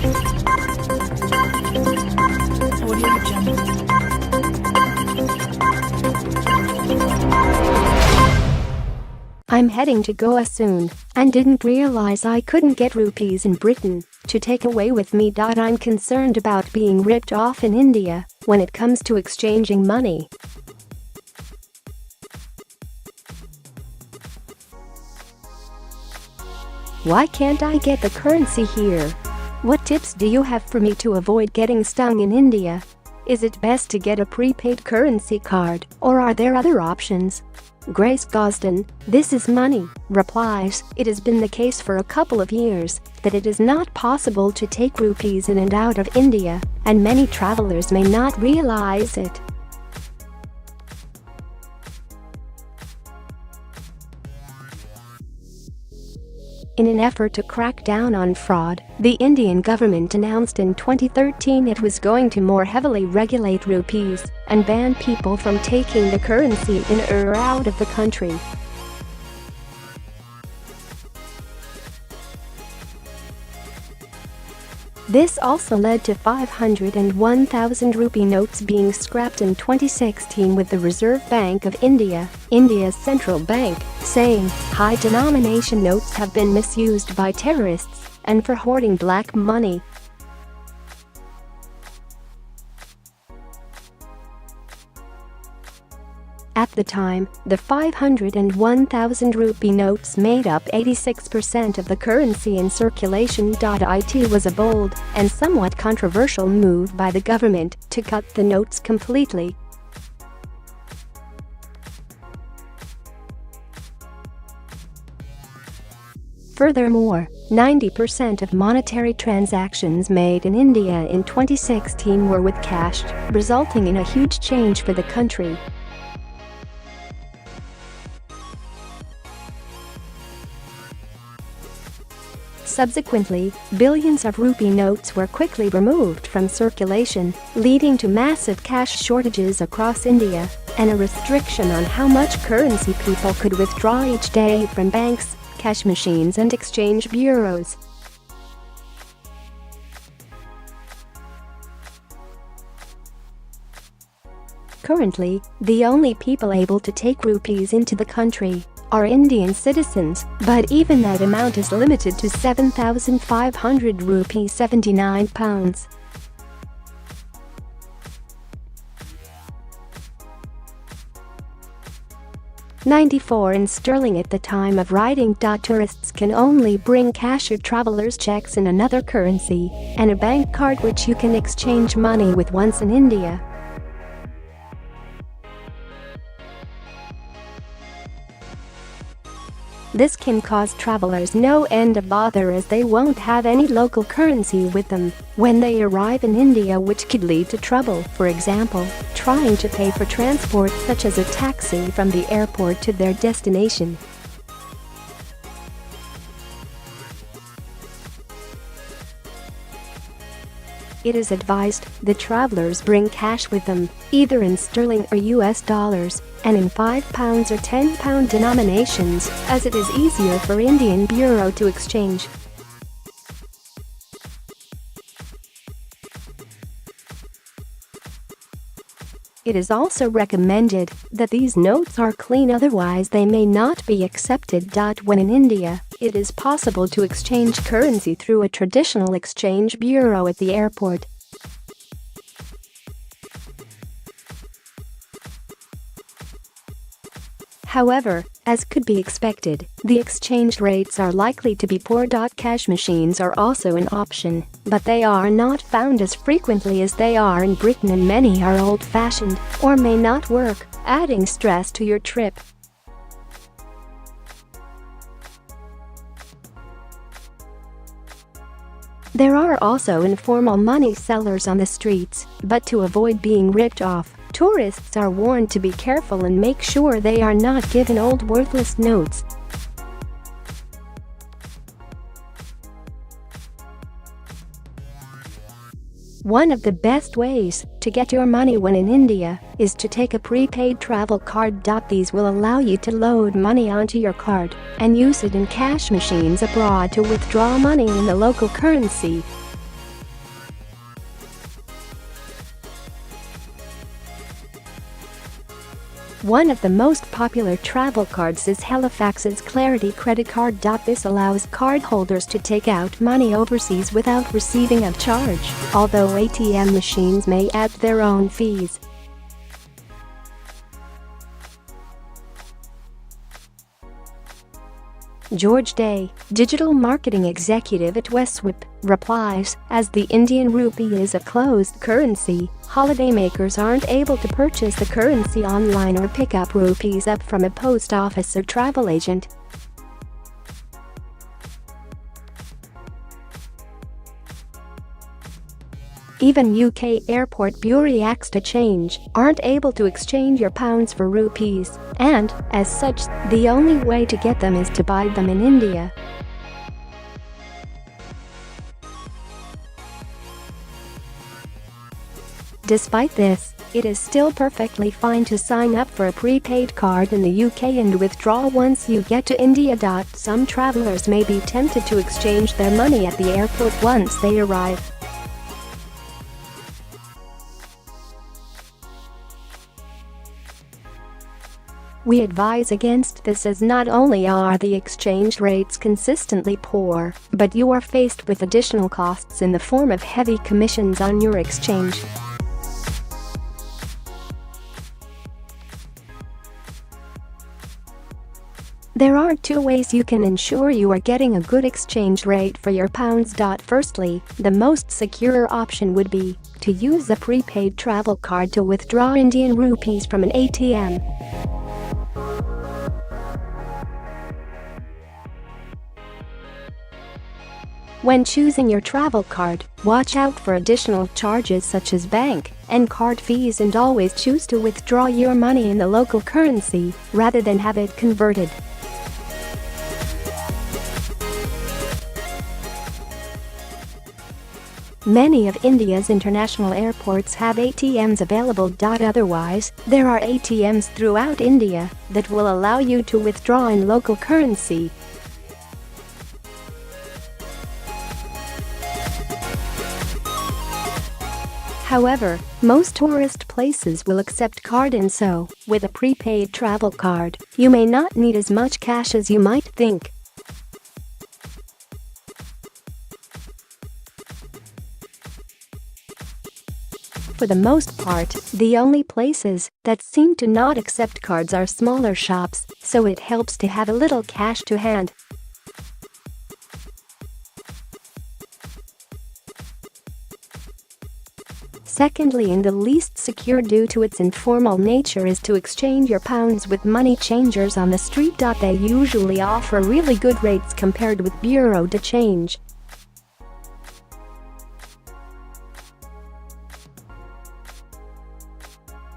Audio Jungle. I'm heading to Goa soon and didn't realize I couldn't get rupees in Britain to take away with me. I'm concerned about being ripped off in India when it comes to exchanging money. Why can't I get the currency here? What tips do you have for me to avoid getting stung in India? Is it best to get a prepaid currency card, or are there other options? Grace Gausden, this is money, replies, it has been the case for a couple of years that it is not possible to take rupees in and out of India, and many travelers may not realize it. In an effort to crack down on fraud, the Indian government announced in 2013 it was going to more heavily regulate rupees and ban people from taking the currency in or out of the country. This also led to 500 and 1,000 rupee notes being scrapped in 2016, with the Reserve Bank of India, India's central bank, saying high denomination notes have been misused by terrorists and for hoarding black money. At the time, the 500 and 1,000 rupee notes made up 86% of the currency in circulation. It was a bold and somewhat controversial move by the government to cut the notes completely. Furthermore, 90% of monetary transactions made in India in 2016 were with cash, resulting in a huge change for the country. Subsequently, billions of rupee notes were quickly removed from circulation, leading to massive cash shortages across India and a restriction on how much currency people could withdraw each day from banks, cash machines and exchange bureaus. Currently, the only people able to take rupees into the country are Indian citizens, but even that amount is limited to 7,500 rupees £79. $94 in sterling at the time of writing. Tourists can only bring cash or travelers' checks in another currency and a bank card which you can exchange money with once in India. This can cause travelers no end of bother, as they won't have any local currency with them when they arrive in India, which could lead to trouble, for example, trying to pay for transport such as a taxi from the airport to their destination. It is advised that travelers bring cash with them, either in sterling or US dollars, and in £5 or £10 denominations, as it is easier for Indian Bureau to exchange. It is also recommended that these notes are clean, otherwise they may not be accepted. When in India, it is possible to exchange currency through a traditional exchange bureau at the airport. However, as could be expected, the exchange rates are likely to be poor. Cash machines are also an option, but they are not found as frequently as they are in Britain, and many are old-fashioned or may not work, adding stress to your trip. There are also informal money sellers on the streets, but to avoid being ripped off, tourists are warned to be careful and make sure they are not given old worthless notes. One of the best ways to get your money when in India is to take a prepaid travel card. These will allow you to load money onto your card and use it in cash machines abroad to withdraw money in the local currency. One of the most popular travel cards is Halifax's Clarity credit card. This allows cardholders to take out money overseas without receiving a charge, although ATM machines may add their own fees. George Day, digital marketing executive at Westwip, replies, as the Indian rupee is a closed currency, holidaymakers aren't able to purchase the currency online or pick up rupees up from a post office or travel agent. Even UK airport bureaucrats to change aren't able to exchange your pounds for rupees, and, as such, the only way to get them is to buy them in India. Despite this, it is still perfectly fine to sign up for a prepaid card in the UK and withdraw once you get to India. Some travelers may be tempted to exchange their money at the airport once they arrive. We advise against this, as not only are the exchange rates consistently poor, but you are faced with additional costs in the form of heavy commissions on your exchange. There are two ways you can ensure you are getting a good exchange rate for your pounds. Firstly, the most secure option would be to use a prepaid travel card to withdraw Indian rupees from an ATM. When choosing your travel card, watch out for additional charges such as bank and card fees, and always choose to withdraw your money in the local currency rather than have it converted. Many of India's international airports have ATMs available. Otherwise, there are ATMs throughout India that will allow you to withdraw in local currency. However, most tourist places will accept card, and so, with a prepaid travel card, you may not need as much cash as you might think. For the most part, the only places that seem to not accept cards are smaller shops, so it helps to have a little cash to hand. Secondly, and the least secure due to its informal nature, is to exchange your pounds with money changers on the street. They usually offer really good rates compared with bureau de change.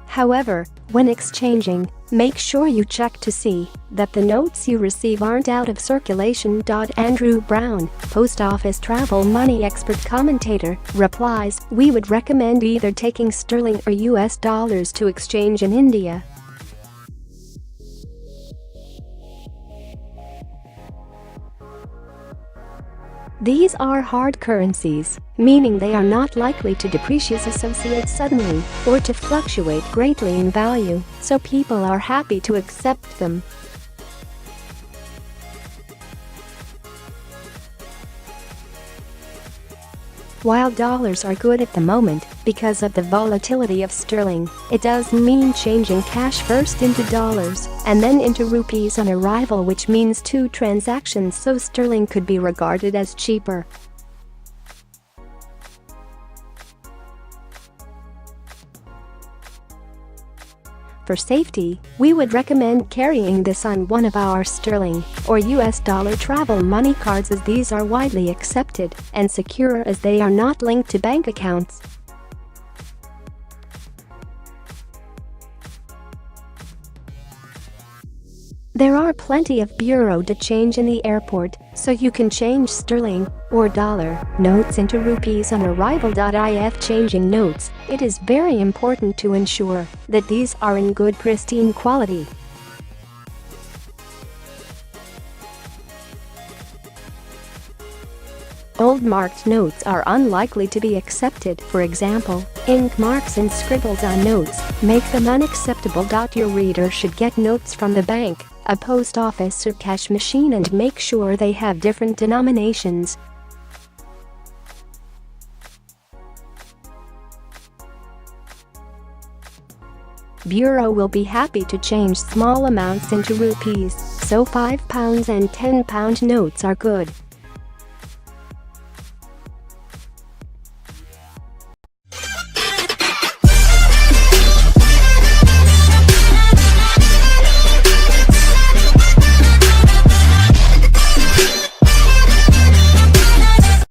However, when exchanging, make sure you check to see that the notes you receive aren't out of circulation. Andrew Brown, post office travel money expert commentator, replies, we would recommend either taking sterling or US dollars to exchange in India. These are hard currencies, meaning they are not likely to depreciate suddenly or to fluctuate greatly in value, so people are happy to accept them. While dollars are good at the moment because of the volatility of sterling, it does mean changing cash first into dollars and then into rupees on arrival, which means two transactions, so sterling could be regarded as cheaper. For safety, we would recommend carrying this on one of our sterling or US dollar travel money cards, as these are widely accepted and secure as they are not linked to bank accounts. There are plenty of bureau de change in the airport, so you can change sterling or dollar notes into rupees on arrival. If changing notes, it is very important to ensure that these are in good pristine quality. Old marked notes are unlikely to be accepted. For example, ink marks and scribbles on notes make them unacceptable. Your reader should get notes from the bank, a post office or cash machine, and make sure they have different denominations. Bureau will be happy to change small amounts into rupees, so £5 and £10 notes are good.